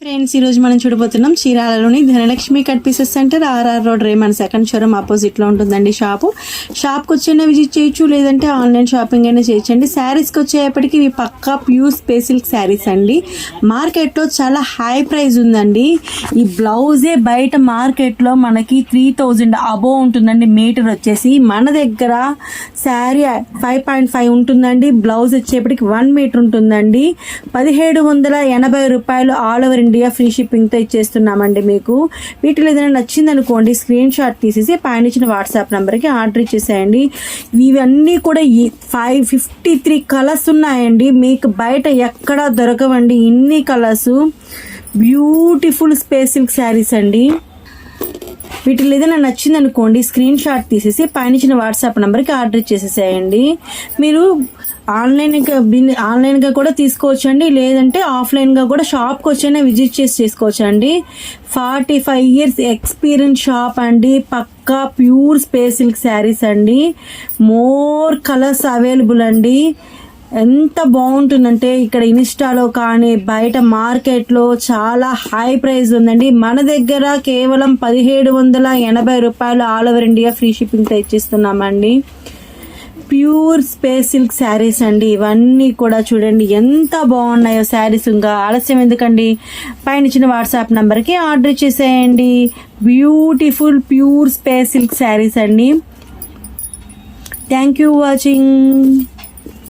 Friends, ఈరోజు మనం చూడబోతున్నాం చీరాలలోని Dhanalakshmi cut pieces centre, RR road, Raymond second showroom ఆపోజిట్లో ఉంటుందండి. షాప్కి వచ్చైనా విజిట్ చేయొచ్చు, లేదంటే ఆన్లైన్ షాపింగ్ అయినా చేయొచ్చండి. శారీస్కి వచ్చేప్పటికి ఇవి పక్కా ప్యూర్ స్పేస్ సిల్క్ శారీస్ అండి. మార్కెట్లో చాలా హై ప్రైస్ ఉందండి. ఈ బ్లౌజే బయట మార్కెట్లో మనకి 3000 అబోవ్ ఉంటుందండి మీటర్ వచ్చేసి. మన దగ్గర శారీ 5.5 ఉంటుందండి. బ్లౌజ్ వచ్చేప్పటికి 1 మీటర్ ఉంటుందండి. 1780 రూపాయలు ఆల్ ఓవర్ ఇండియా ఫ్రీ షిప్పింగ్తో ఇచ్చేస్తున్నామండి. మీకు వీటిలో ఏదైనా నచ్చిందనుకోండి, స్క్రీన్ షాట్ తీసేసి పైన ఇచ్చిన వాట్సాప్ నెంబర్కి ఆర్డర్ ఇచ్చేసేయండి. ఇవన్నీ కూడా 553 కలర్స్ ఉన్నాయండి. మీకు బయట ఎక్కడా దొరకవండి ఇన్ని colours. Beautiful space silk sarees అండి. వీటిలో ఏదైనా నచ్చిందనుకోండి, స్క్రీన్ షాట్ తీసేసి పైన ఇచ్చిన వాట్సాప్ నెంబర్కి ఆర్డర్ ఇచ్చేసేయండి. మీరు ఆన్లైన్గా కూడా తీసుకోవచ్చు అండి, లేదంటే ఆఫ్లైన్గా కూడా షాప్కి వచ్చైనా విజిట్ చేసి చేసుకోవచ్చు అండి. 45 years ఎక్స్పీరియన్స్ షాప్ అండి. పక్కా ప్యూర్ స్పేస్ సిల్క్ శారీస్ అండి. మోర్ కలర్స్ అవైలబుల్ అండి. ఎంత బాగుంటుందంటే ఇక్కడ ఇన్స్టాలో కానీ బయట మార్కెట్లో చాలా హై ప్రైస్ ఉందండి. మన దగ్గర కేవలం 1780 రూపాయలు ఆల్ ఓవర్ ఇండియా ఫ్రీ షిప్పింగ్తో ఇచ్చిస్తున్నామండి. ప్యూర్ స్పేస్ సిల్క్ శారీస్ అండి. ఇవన్నీ కూడా చూడండి ఎంత బాగున్నాయో శారీస్. ఇంకా ఆలస్యం ఎందుకండి, పైన ఇచ్చిన వాట్సాప్ నెంబర్కి ఆర్డర్ చేసేయండి. Beautiful pure space silk sarees అండి. Thank you watching.